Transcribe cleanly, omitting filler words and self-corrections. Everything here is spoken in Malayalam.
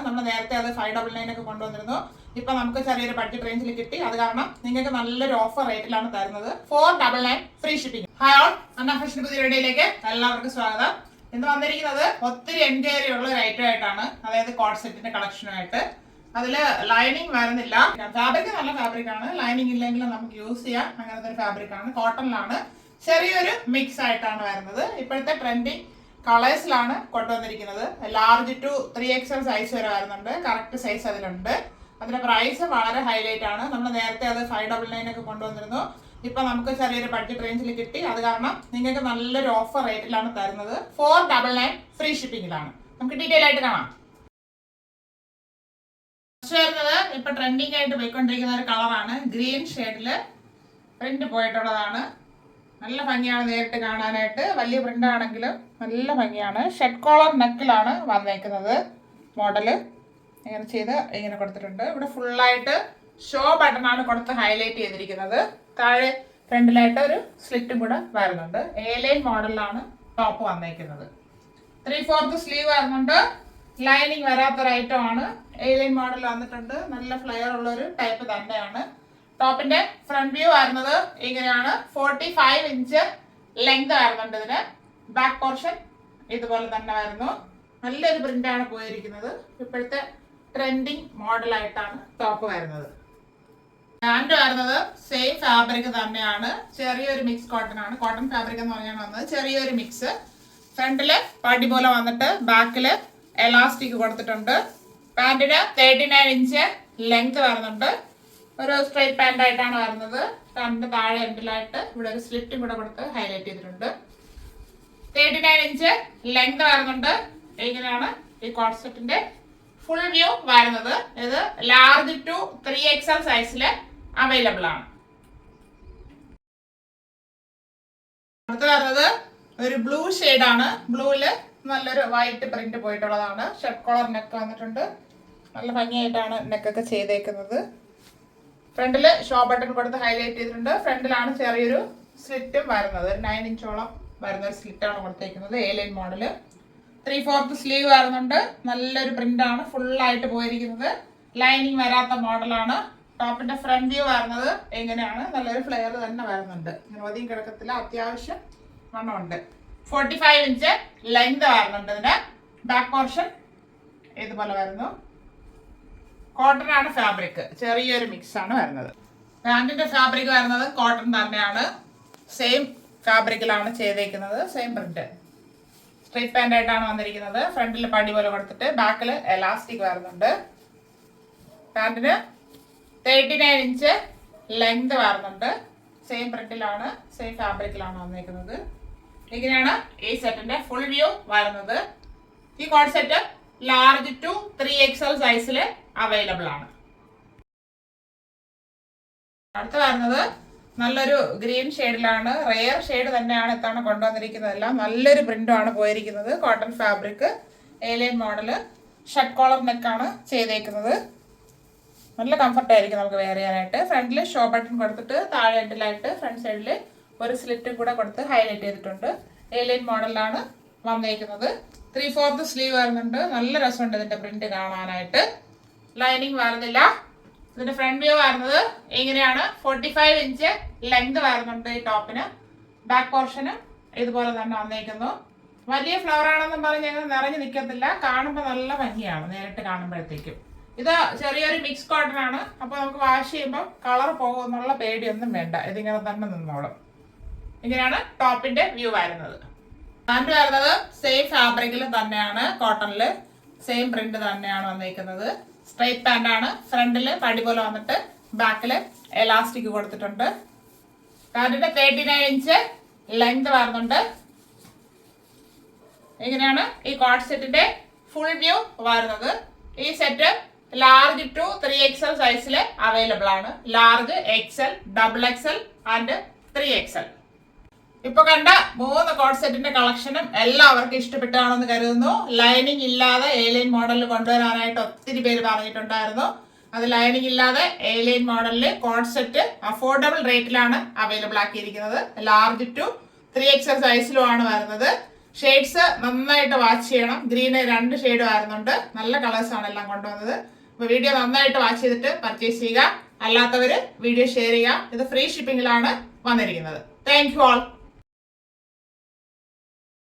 നമ്മൾ നേരത്തെ അത് 599 ഒക്കെ കൊണ്ടുവന്നിരുന്നു. ഇപ്പൊ നമുക്ക് ചെറിയൊരു ബഡ്ജറ്റ് റേഞ്ചിൽ കിട്ടി. അത് കാരണം നിങ്ങൾക്ക് നല്ലൊരു ഓഫർ റേറ്റിലാണ് തരുന്നത്. 499 ഫ്രീ ഷിപ്പിംഗ്. ഹായ് ഓൾ, അൺഅഫിഷ്യൽ പുതിയ വീഡിയോയിലേക്ക് എല്ലാവർക്കും സ്വാഗതം. ഇന്ന് വന്നിരിക്കുന്നത് ഒത്തിരി എൻക്വയറി ഉള്ള ഒരു ഐറ്റം ആയിട്ടാണ്, അതായത് കോഡ് സെറ്റിന്റെ കളക്ഷനുമായിട്ട്. അതില് ലൈനിങ് വരുന്നില്ല. ഫാബ്രിക് നല്ല ഫാബ്രിക് ആണ്, ലൈനിങ് ഇല്ലെങ്കിലും നമുക്ക് യൂസ് ചെയ്യാം. അങ്ങനത്തെ ഒരു ഫാബ്രിക് ആണ്, കോട്ടണിലാണ്. ചെറിയൊരു മിക്സ് ആയിട്ടാണ് വരുന്നത്. ഇപ്പോഴത്തെ ട്രെൻഡിങ് കളേഴ്സിലാണ് കൊണ്ടുവന്നിരിക്കുന്നത്. ലാർജ് ടു 3XL സൈസ് വരെ വരുന്നുണ്ട്. കറക്റ്റ് സൈസ് അതിലുണ്ട്. അതിന്റെ പ്രൈസ് വളരെ ഹൈലൈറ്റ് ആണ്. നമ്മൾ നേരത്തെ അത് 599 ഒക്കെ കൊണ്ടുവന്നിരുന്നു. ഇപ്പൊ നമുക്ക് ചെറിയൊരു ബഡ്ജറ്റ് റേഞ്ചിൽ കിട്ടി. അത് കാരണം നിങ്ങൾക്ക് നല്ലൊരു ഓഫർ റേറ്റിലാണ് തരുന്നത്. 499 ഫ്രീ ഷിപ്പിംഗിലാണ്. നമുക്ക് ഡീറ്റെയിൽ ആയിട്ട് കാണാം. വരുന്നത് ഇപ്പൊ ട്രെൻഡിങ് ആയിട്ട് പോയിക്കൊണ്ടിരിക്കുന്ന ഒരു കളറാണ്. ഗ്രീൻ ഷെയ്ഡില് പ്രിന്റ് പോയിട്ടുള്ളതാണ്. നല്ല ഭംഗിയാണ് നേരിട്ട് കാണാനായിട്ട്. വലിയ പ്രിന്റ് ആണെങ്കിലും നല്ല ഭംഗിയാണ്. ഷെഡ് കോളർ നെക്കിലാണ് വന്നേക്കുന്നത്. മോഡല് ഇങ്ങനെ ചെയ്ത് ഇങ്ങനെ കൊടുത്തിട്ടുണ്ട്. ഇവിടെ ഫുള്ളായിട്ട് ഷോ ബട്ടൺ ആണ് കൊടുത്ത് ഹൈലൈറ്റ് ചെയ്തിരിക്കുന്നത്. താഴെ ഫ്രണ്ടിലായിട്ട് ഒരു സ്ലിറ്റും കൂടെ വരുന്നുണ്ട്. എ-ലൈൻ മോഡലിലാണ് ടോപ്പ് വന്നേക്കുന്നത്. 3/4 സ്ലീവ് വരുന്നുണ്ട്. ലൈനിങ് വരാത്തൊരു ഐറ്റം ആണ്. എ-ലൈൻ മോഡൽ വന്നിട്ടുണ്ട്. നല്ല ഫ്ലെയർ ഉള്ള ഒരു ടൈപ്പ് തന്നെയാണ്. ടോപ്പിന്റെ ഫ്രണ്ട് വ്യൂ വരുന്നത് ഇങ്ങനെയാണ്. 45 ഇഞ്ച് ലെങ്ത് വരുന്നുണ്ട് ഇതിന്. ബാക്ക് പോർഷൻ ഇതുപോലെ തന്നെ വരുന്നു. നല്ലൊരു പ്രിന്റ് ആണ് പോയിരിക്കുന്നത്. ഇപ്പോഴത്തെ ട്രെൻഡിങ് മോഡലായിട്ടാണ് ടോപ്പ് വരുന്നത്. പാന്റ് വരുന്നത് സെയിം ഫാബ്രിക് തന്നെയാണ്. ചെറിയൊരു മിക്സ് കോട്ടൺ ആണ്. കോട്ടൺ ഫാബ്രിക് എന്ന് പറഞ്ഞാണ് വന്നത്. ചെറിയൊരു മിക്സ്. ഫ്രണ്ടില് പടി പോലെ വന്നിട്ട് ബാക്കില് എലാസ്റ്റിക് കൊടുത്തിട്ടുണ്ട്. പാന്റിന് 39 ഇഞ്ച് ലെങ്ത് വരുന്നുണ്ട്. ഒരു സ്ട്രൈറ്റ് പാന്റ് ആയിട്ടാണ് വരുന്നത്. പാന്റിന്റെ താഴെ എൻഡിലായിട്ട് ഇവിടെ ഒരു സ്ലിറ്റും കൂടെ കൊടുത്ത് ഹൈലൈറ്റ് ചെയ്തിട്ടുണ്ട്. 39 ഇഞ്ച് ലെങ്ത് വരുന്നുണ്ട്. ഇങ്ങനെയാണ് ഈ കോഡ് സെറ്റിന്റെ ഫുൾ വ്യൂ വരുന്നത്. ഇത് ലാർജ് ടു 3XL സൈസില് അവൈലബിൾ ആണ്. അടുത്ത് വരുന്നത് ഒരു ബ്ലൂ ഷെയ്ഡാണ്. ബ്ലൂവില് നല്ലൊരു വൈറ്റ് പ്രിന്റ് പോയിട്ടുള്ളതാണ്. ഷെഡ് കോളർ നെക്ക് വന്നിട്ടുണ്ട്. നല്ല ഭംഗിയായിട്ടാണ് നെക്കൊക്കെ ചെയ്തേക്കുന്നത്. ഫ്രണ്ടില് ഷോ ബട്ടൺ കൊടുത്ത് ഹൈലൈറ്റ് ചെയ്തിട്ടുണ്ട്. ഫ്രണ്ടിലാണ് ചെറിയൊരു സ്ലിറ്റും വരുന്നത്. 9 ഇഞ്ചോളം വരുന്ന ഒരു സ്ലിറ്റാണ് കൊടുത്തേക്കുന്നത്. A-line model. 3/4 സ്ലീവ് വരുന്നുണ്ട്. നല്ലൊരു പ്രിന്റ് ആണ് ഫുള്ളായിട്ട് പോയിരിക്കുന്നത്. ലൈനിങ് വരാത്ത മോഡലാണ്. ടോപ്പിന്റെ ഫ്രണ്ട് വ്യൂ വരുന്നത് എങ്ങനെയാണ്. നല്ലൊരു ഫ്ലെയർ തന്നെ വരുന്നുണ്ട്. അധികം കിടക്കത്തില്ല, അത്യാവശ്യം വണ്ണമുണ്ട്. 45 ഇഞ്ച് ലെങ്ത് വരുന്നുണ്ട് ഇതിന്. ബാക്ക് പോർഷൻ ഇതുപോലെ വരുന്നു. കോട്ടൺ ആണ് ഫാബ്രിക്. ചെറിയൊരു മിക്സ് ആണ് വരുന്നത്. പാന്റിന്റെ ഫാബ്രിക് വരുന്നത് കോട്ടൺ തന്നെയാണ്. സെയിം ഫാബ്രിക്കിലാണ് ചെയ്തേക്കുന്നത്. Same print. സ്ട്രൈറ്റ് പാന്റ് ആയിട്ടാണ് വന്നിരിക്കുന്നത്. ഫ്രണ്ടിൽ പടി പോലെ കൊടുത്തിട്ട് ബാക്കിൽ എലാസ്റ്റിക് വരുന്നുണ്ട്. പാന്റിന് 39 ഇഞ്ച് ലെങ്ത് വരുന്നുണ്ട്. സെയിം പ്രിന്റിലാണ്, സെയിം ഫാബ്രിക്കിലാണ് വന്നിരിക്കുന്നത്. ഇങ്ങനെയാണ് ഈ സെറ്റിന്റെ ഫുൾ വ്യൂ വരുന്നത്. ഈ code set large to 3XL സൈസിൽ അവൈലബിൾ ആണ്. അടുത്ത് വരുന്നത് നല്ലൊരു ഗ്രീൻ ഷെയ്ഡിലാണ്. റെയർ ഷെയ്ഡ് തന്നെയാണ് ഇത്തവണ കൊണ്ടുവന്നിരിക്കുന്നതെല്ലാം. നല്ലൊരു പ്രിന്റുമാണ് പോയിരിക്കുന്നത്. Cotton fabric. A line model. Shed collar നെക്കാണ് ചെയ്തേക്കുന്നത്. നല്ല കംഫർട്ട് ആയിരിക്കും നമുക്ക് വെയർ ചെയ്യാനായിട്ട്. ഫ്രണ്ടിൽ ഷോ ബട്ടൺ കൊടുത്തിട്ട് താഴെ എൻഡിലായിട്ട് ഫ്രണ്ട് സൈഡിൽ ഒരു സ്ലിറ്റും കൂടെ കൊടുത്ത് ഹൈലൈറ്റ് ചെയ്തിട്ടുണ്ട്. എ-ലൈൻ മോഡലിലാണ് വന്നേക്കുന്നത്. 3/4 സ്ലീവ് വരുന്നുണ്ട്. നല്ല രസമുണ്ട് ഇതിന്റെ പ്രിന്റ് കാണാനായിട്ട്. ലൈനിങ് വരുന്നില്ല. ഇതിന്റെ ഫ്രണ്ട് വ്യൂ വരുന്നത് ഇങ്ങനെയാണ്. 45 ഇഞ്ച് ലെങ്ത് വരുന്നുണ്ട് ഈ ടോപ്പിന്. ബാക്ക് പോർഷന് ഇതുപോലെ തന്നെ വന്നേക്കുന്നു. വലിയ ഫ്ലവർ ആണെന്നും പറഞ്ഞ് ഞങ്ങൾ നിറഞ്ഞു നിൽക്കത്തില്ല. കാണുമ്പോൾ നല്ല ഭംഗിയാണ് നേരിട്ട് കാണുമ്പോഴത്തേക്കും. ഇത് ചെറിയൊരു മിക്സ് കോട്ടൺ ആണ്. അപ്പൊ നമുക്ക് വാഷ് ചെയ്യുമ്പോൾ കളർ പോകുമെന്നുള്ള പേടിയൊന്നും വേണ്ട. ഇതിങ്ങനെ തന്നെ നിന്നോളും. ഇങ്ങനെയാണ് ടോപ്പിന്റെ വ്യൂ വരുന്നത്. പാന്റ് വരുന്നത് സെയിം ഫാബ്രിക്കിൽ തന്നെയാണ്. കോട്ടണില് സെയിം പ്രിന്റ് തന്നെയാണ് വന്നിരിക്കുന്നത്. സ്ട്രൈറ്റ് പാന്റ് ആണ്. ഫ്രണ്ടില് പടി പോലെ വന്നിട്ട് ബാക്കില് എലാസ്റ്റിക് കൊടുത്തിട്ടുണ്ട്. പാന്റിന്റെ 39 ഇഞ്ച് ലെങ്ത് വരുന്നുണ്ട്. ഇങ്ങനെയാണ് ഈ കോഡ് സെറ്റിന്റെ ഫുൾ വ്യൂ വരുന്നത്. ഈ സെറ്റ് ലാർജ് ടു 3XL സൈസിൽ അവൈലബിൾ ആണ്. Large, XL, XXL and 3XL. ഇപ്പൊ കണ്ട 3 കോഡ് സെറ്റിന്റെ കളക്ഷനും എല്ലാവർക്കും ഇഷ്ടപ്പെട്ടാണെന്ന് കരുതുന്നു. ലൈനിങ് ഇല്ലാതെ എ-ലൈൻ മോഡലിൽ കൊണ്ടുവരാനായിട്ട് ഒത്തിരി പേര് പറഞ്ഞിട്ടുണ്ടായിരുന്നു. അത് ലൈനിങ് ഇല്ലാതെ എ-ലൈൻ മോഡലില് കോഡ് സെറ്റ് അഫോർഡബിൾ റേറ്റിലാണ് അവൈലബിൾ ആക്കിയിരിക്കുന്നത്. ലാർജ് ടു 3XL സൈസിലുമാണ് വരുന്നത്. ഷെയ്ഡ്സ് നന്നായിട്ട് വാച്ച് ചെയ്യണം. ഗ്രീന് 2 ഷെയ്ഡ് വരുന്നുണ്ട്. നല്ല കളേഴ്സാണ് എല്ലാം കൊണ്ടുവന്നത്. അപ്പോൾ വീഡിയോ നന്നായിട്ട് വാച്ച് ചെയ്തിട്ട് പർച്ചേസ് ചെയ്യുക. അല്ലാത്തവർ വീഡിയോ ഷെയർ ചെയ്യുക. ഇത് ഫ്രീ ഷിപ്പിങ്ങിലാണ് വന്നിരിക്കുന്നത്. Thank you all.